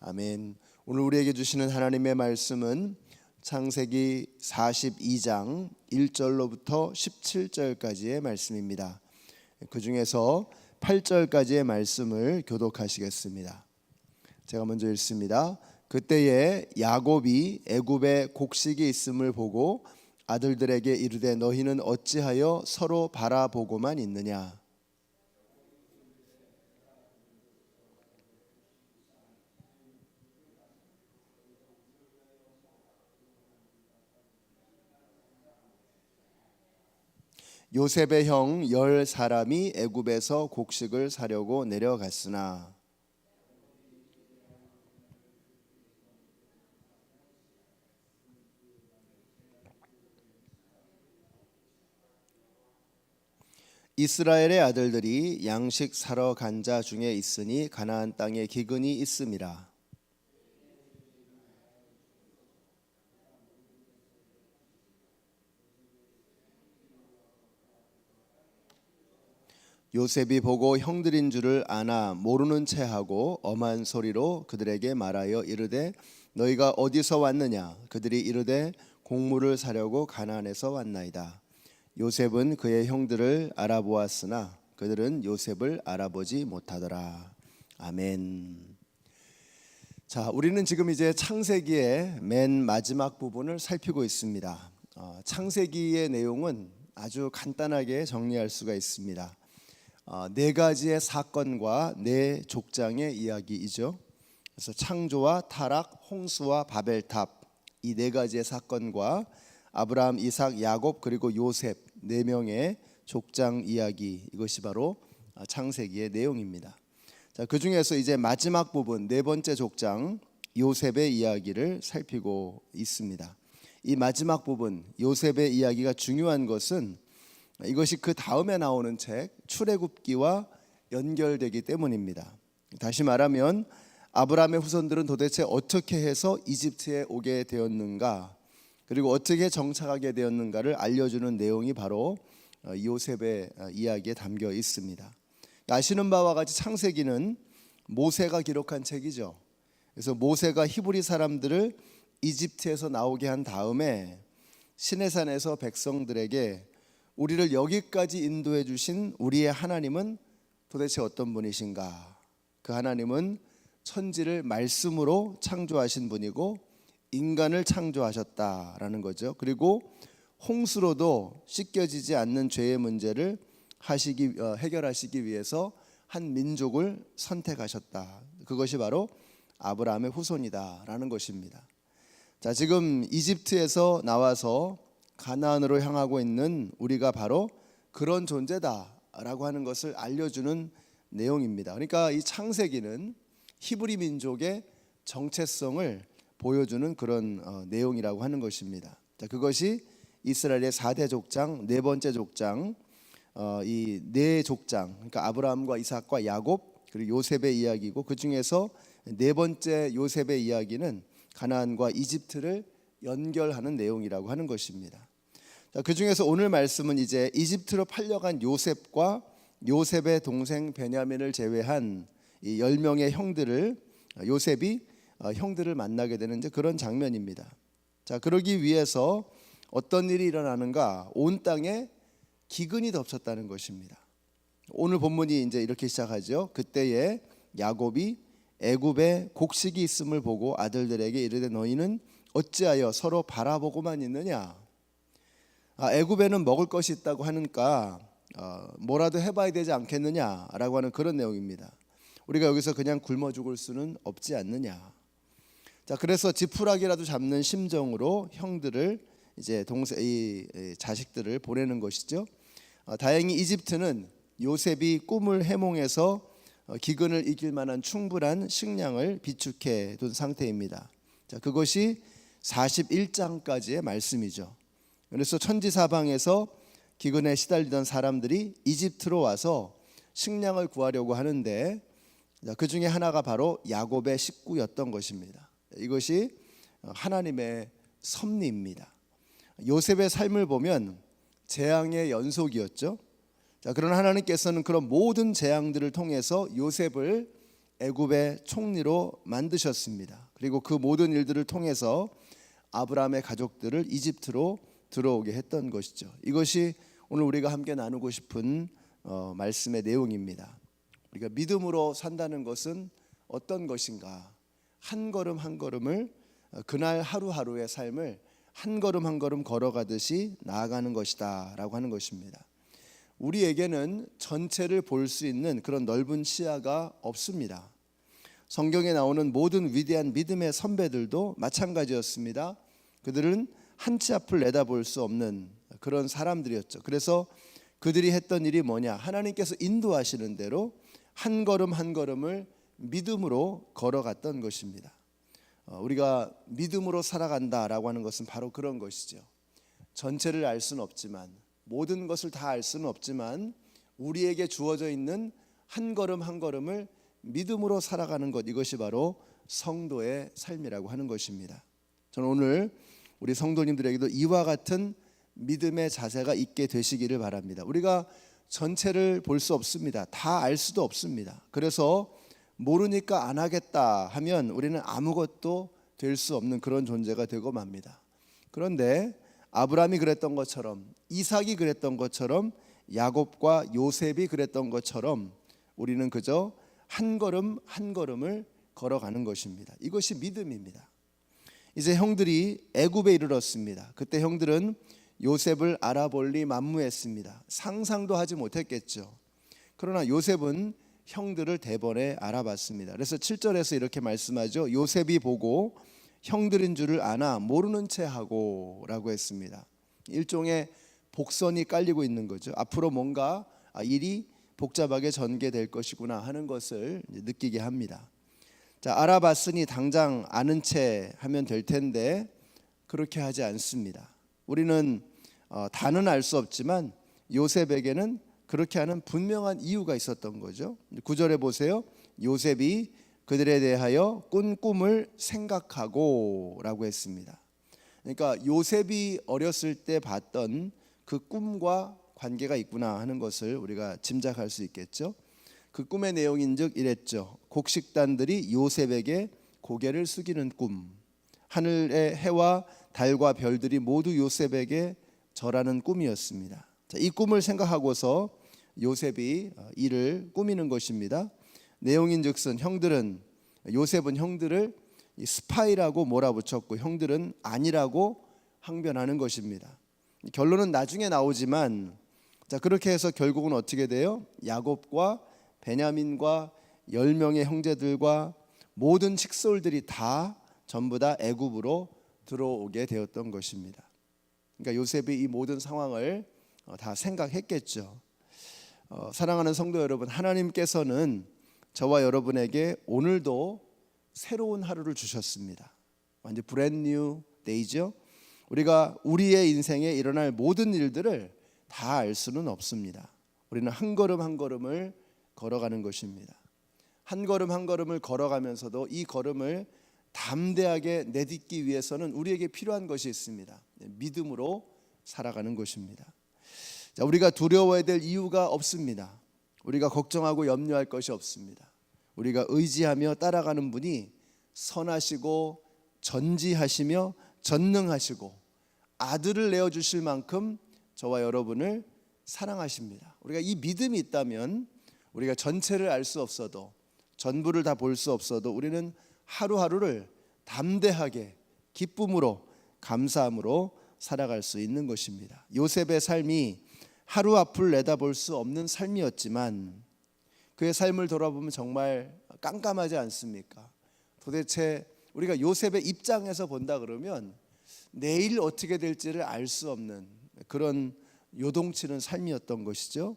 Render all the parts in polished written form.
아멘. 오늘 우리에게 주시는 하나님의 말씀은 창세기 42장 1절로부터 17절까지의 말씀입니다. 그 중에서 8절까지의 말씀을 교독하시겠습니다. 제가 먼저 읽습니다. 그때에 야곱이 애굽에 곡식이 있음을 보고 아들들에게 이르되 너희는 어찌하여 서로 바라보고만 있느냐. 요셉의 형 10사람이 애굽에서 곡식을 사려고 내려갔으나 이스라엘의 아들들이 양식 사러 간 자 중에 있으니 가나안 땅에 기근이 있음이라. 요셉이 보고 형들인 줄을 아나 모르는 체하고 엄한 소리로 그들에게 말하여 이르되 너희가 어디서 왔느냐. 그들이 이르되 곡물을 사려고 가나안에서 왔나이다. 요셉은 그의 형들을 알아보았으나 그들은 요셉을 알아보지 못하더라. 아멘. 자, 우리는 지금 이제 창세기의 맨 마지막 부분을 살피고 있습니다. 창세기의 내용은 아주 간단하게 정리할 수가 있습니다. 네 가지의 사건과 네 족장의 이야기이죠. 그래서 창조와 타락, 홍수와 바벨탑, 이 네 가지의 사건과 아브라함, 이삭, 야곱 그리고 요셉 네 명의 족장 이야기, 이것이 바로 창세기의 내용입니다. 자, 그 중에서 이제 마지막 부분 네 번째 족장 요셉의 이야기를 살피고 있습니다. 이 마지막 부분 요셉의 이야기가 중요한 것은 이것이 그 다음에 나오는 책 출애굽기와 연결되기 때문입니다. 다시 말하면 아브라함의 후손들은 도대체 어떻게 해서 이집트에 오게 되었는가, 그리고 어떻게 정착하게 되었는가를 알려주는 내용이 바로 요셉의 이야기에 담겨 있습니다. 아시는 바와 같이 창세기는 모세가 기록한 책이죠. 그래서 모세가 히브리 사람들을 이집트에서 나오게 한 다음에 시내산에서 백성들에게 우리를 여기까지 인도해 주신 우리의 하나님은 도대체 어떤 분이신가? 그 하나님은 천지를 말씀으로 창조하신 분이고 인간을 창조하셨다라는 거죠. 그리고 홍수로도 씻겨지지 않는 죄의 문제를 해결하시기 위해서 한 민족을 선택하셨다. 그것이 바로 아브라함의 후손이다라는 것입니다. 자, 지금 이집트에서 나와서 가나안으로 향하고 있는 우리가 바로 그런 존재다라고 하는 것을 알려주는 내용입니다. 그러니까 이 창세기는 히브리 민족의 정체성을 보여주는 그런 내용이라고 하는 것입니다. 자, 그것이 이스라엘의 4대 족장, 네 번째 족장, 이 네 족장, 그러니까 아브라함과 이삭과 야곱 그리고 요셉의 이야기고, 그 중에서 네 번째 요셉의 이야기는 가나안과 이집트를 연결하는 내용이라고 하는 것입니다. 자, 그 중에서 오늘 말씀은 이제 이집트로 팔려간 요셉과 요셉의 동생 베냐민을 제외한 이 10명의 형들을 요셉이 형들을 만나게 되는 이제 그런 장면입니다. 자, 그러기 위해서 어떤 일이 일어나는가? 온 땅에 기근이 덮쳤다는 것입니다. 오늘 본문이 이제 이렇게 시작하죠. 그때에 야곱이 애굽에 곡식이 있음을 보고 아들들에게 이르되 너희는 어찌하여 서로 바라보고만 있느냐. 애굽에는 먹을 것이 있다고 하니까 뭐라도 해봐야 되지 않겠느냐라고 하는 그런 내용입니다. 우리가 여기서 그냥 굶어 죽을 수는 없지 않느냐. 자, 그래서 지푸라기라도 잡는 심정으로 형들을 이제 이 자식들을 보내는 것이죠. 다행히 이집트는 요셉이 꿈을 해몽해서 기근을 이길 만한 충분한 식량을 비축해 둔 상태입니다. 자, 그것이 41장까지의 말씀이죠. 그래서 천지사방에서 기근에 시달리던 사람들이 이집트로 와서 식량을 구하려고 하는데 그 중에 하나가 바로 야곱의 식구였던 것입니다. 이것이 하나님의 섭리입니다. 요셉의 삶을 보면 재앙의 연속이었죠. 자, 그러나 하나님께서는 그런 모든 재앙들을 통해서 요셉을 애굽의 총리로 만드셨습니다. 그리고 그 모든 일들을 통해서 아브라함의 가족들을 이집트로 들어오게 했던 것이죠. 이것이 오늘 우리가 함께 나누고 싶은 말씀의 내용입니다. 우리가 믿음으로 산다는 것은 어떤 것인가? 한 걸음 한 걸음을 그날 하루하루의 삶을 한 걸음 한 걸음 걸어가듯이 나아가는 것이다 라고 하는 것입니다. 우리에게는 전체를 볼 수 있는 그런 넓은 시야가 없습니다. 성경에 나오는 모든 위대한 믿음의 선배들도 마찬가지였습니다. 그들은 한 치 앞을 내다볼 수 없는 그런 사람들이었죠. 그래서 그들이 했던 일이 뭐냐? 하나님께서 인도하시는 대로 한 걸음 한 걸음을 믿음으로 걸어갔던 것입니다. 우리가 믿음으로 살아간다라고 하는 것은 바로 그런 것이죠. 전체를 알 수는 없지만, 모든 것을 다 알 수는 없지만, 우리에게 주어져 있는 한 걸음 한 걸음을 믿음으로 살아가는 것, 이것이 바로 성도의 삶이라고 하는 것입니다. 저는 오늘 우리 성도님들에게도 이와 같은 믿음의 자세가 있게 되시기를 바랍니다. 우리가 전체를 볼 수 없습니다. 다 알 수도 없습니다. 그래서 모르니까 안 하겠다 하면 우리는 아무것도 될 수 없는 그런 존재가 되고 맙니다. 그런데 아브라함이 그랬던 것처럼, 이삭이 그랬던 것처럼, 야곱과 요셉이 그랬던 것처럼 우리는 그저 한 걸음 한 걸음을 걸어가는 것입니다. 이것이 믿음입니다. 이제 형들이 애굽에 이르렀습니다. 그때 형들은 요셉을 알아볼리 만무했습니다. 상상도 하지 못했겠죠. 그러나 요셉은 형들을 대번에 알아봤습니다. 그래서 7절에서 이렇게 말씀하죠. 요셉이 보고 형들인 줄을 아나 모르는 채 하고 라고 했습니다. 일종의 복선이 깔리고 있는 거죠. 앞으로 뭔가 일이 복잡하게 전개될 것이구나 하는 것을 느끼게 합니다. 자, 알아봤으니 당장 아는 채 하면 될 텐데 그렇게 하지 않습니다. 우리는 다는 알 수 없지만 요셉에게는 그렇게 하는 분명한 이유가 있었던 거죠. 9절에 보세요. 요셉이 그들에 대하여 꾼 꿈을 생각하고 라고 했습니다. 그러니까 요셉이 어렸을 때 봤던 그 꿈과 관계가 있구나 하는 것을 우리가 짐작할 수 있겠죠. 그 꿈의 내용인즉 이랬죠. 곡식단들이 요셉에게 고개를 숙이는 꿈, 하늘의 해와 달과 별들이 모두 요셉에게 절하는 꿈이었습니다. 자, 이 꿈을 생각하고서 요셉이 이를 꾸미는 것입니다. 내용인즉슨 요셉은 형들을 스파이라고 몰아붙였고 형들은 아니라고 항변하는 것입니다. 결론은 나중에 나오지만, 자, 그렇게 해서 결국은 어떻게 돼요? 야곱과 베냐민과 10명의 형제들과 모든 칙솔들이 전부 다 애굽으로 들어오게 되었던 것입니다. 그러니까 요셉이 이 모든 상황을 다 생각했겠죠. 사랑하는 성도 여러분, 하나님께서는 저와 여러분에게 오늘도 새로운 하루를 주셨습니다. 완전 브랜뉴 데이죠. 우리가 우리의 인생에 일어날 모든 일들을 다 알 수는 없습니다. 우리는 한 걸음 한 걸음을 걸어가는 것입니다. 한 걸음 한 걸음을 걸어가면서도 이 걸음을 담대하게 내딛기 위해서는 우리에게 필요한 것이 있습니다. 믿음으로 살아가는 것입니다. 자, 우리가 두려워해야 될 이유가 없습니다. 우리가 걱정하고 염려할 것이 없습니다. 우리가 의지하며 따라가는 분이 선하시고 전지하시며 전능하시고 아들을 내어주실 만큼 저와 여러분을 사랑하십니다. 우리가 이 믿음이 있다면 우리가 전체를 알 수 없어도, 전부를 다 볼 수 없어도 우리는 하루하루를 담대하게 기쁨으로 감사함으로 살아갈 수 있는 것입니다. 요셉의 삶이 하루 앞을 내다볼 수 없는 삶이었지만 그의 삶을 돌아보면 정말 깜깜하지 않습니까? 도대체 우리가 요셉의 입장에서 본다 그러면 내일 어떻게 될지를 알 수 없는 그런 요동치는 삶이었던 것이죠.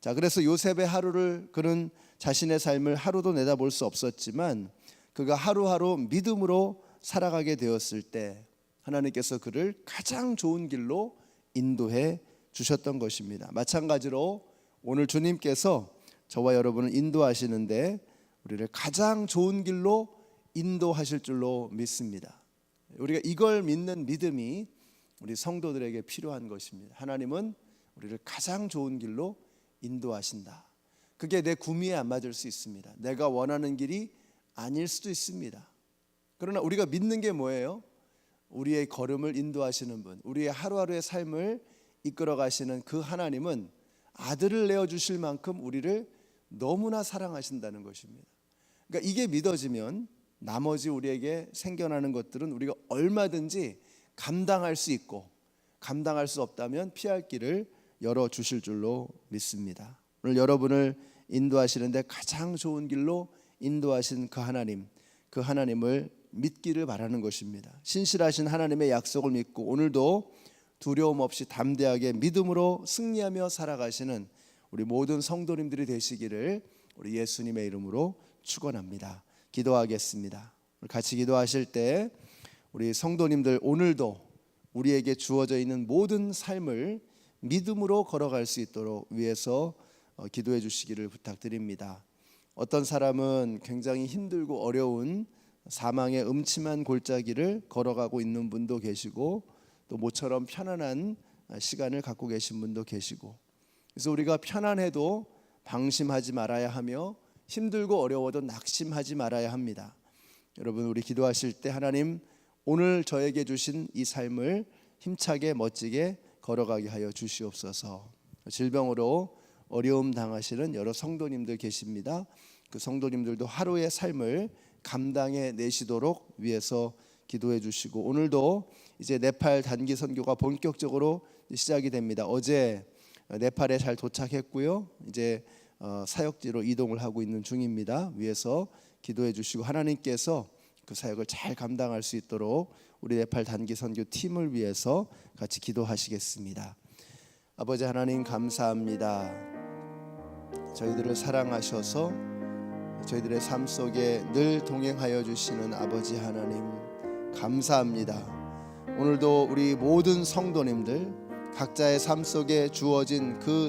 자, 그래서 요셉의 하루를, 그는 자신의 삶을 하루도 내다볼 수 없었지만 그가 하루하루 믿음으로 살아가게 되었을 때 하나님께서 그를 가장 좋은 길로 인도해 주셨던 것입니다. 마찬가지로 오늘 주님께서 저와 여러분을 인도하시는데 우리를 가장 좋은 길로 인도하실 줄로 믿습니다. 우리가 이걸 믿는 믿음이 우리 성도들에게 필요한 것입니다. 하나님은 우리를 가장 좋은 길로 인도하신다. 그게 내 구미에 안 맞을 수 있습니다. 내가 원하는 길이 아닐 수도 있습니다. 그러나 우리가 믿는 게 뭐예요? 우리의 걸음을 인도하시는 분, 우리의 하루하루의 삶을 이끌어 가시는 그 하나님은 아들을 내어주실 만큼 우리를 너무나 사랑하신다는 것입니다. 그러니까 이게 믿어지면 나머지 우리에게 생겨나는 것들은 우리가 얼마든지 감당할 수 있고, 감당할 수 없다면 피할 길을 열어주실 줄로 믿습니다. 오늘 여러분을 인도하시는데 가장 좋은 길로 인도하신 그 하나님, 그 하나님을 믿기를 바라는 것입니다. 신실하신 하나님의 약속을 믿고 오늘도 두려움 없이 담대하게 믿음으로 승리하며 살아가시는 우리 모든 성도님들이 되시기를 우리 예수님의 이름으로 축원합니다. 기도하겠습니다. 같이 기도하실 때 우리 성도님들 오늘도 우리에게 주어져 있는 모든 삶을 믿음으로 걸어갈 수 있도록 위해서 기도해 주시기를 부탁드립니다. 어떤 사람은 굉장히 힘들고 어려운 사망의 음침한 골짜기를 걸어가고 있는 분도 계시고, 또 모처럼 편안한 시간을 갖고 계신 분도 계시고, 그래서 우리가 편안해도 방심하지 말아야 하며 힘들고 어려워도 낙심하지 말아야 합니다. 여러분, 우리 기도하실 때 하나님 오늘 저에게 주신 이 삶을 힘차게 멋지게 걸어가게 하여 주시옵소서. 질병으로 어려움 당하시는 여러 성도님들 계십니다. 그 성도님들도 하루의 삶을 감당해 내시도록 위해서 기도해 주시고, 오늘도 이제 네팔 단기 선교가 본격적으로 시작이 됩니다. 어제 네팔에 잘 도착했고요. 이제 사역지로 이동을 하고 있는 중입니다. 위해서 기도해 주시고 하나님께서 그 사역을 잘 감당할 수 있도록 우리 네팔 단기 선교 팀을 위해서 같이 기도하시겠습니다. 아버지 하나님 감사합니다. 저희들을 사랑하셔서 저희들의 삶 속에 늘 동행하여 주시는 아버지 하나님 감사합니다. 오늘도 우리 모든 성도님들 각자의 삶 속에 주어진 그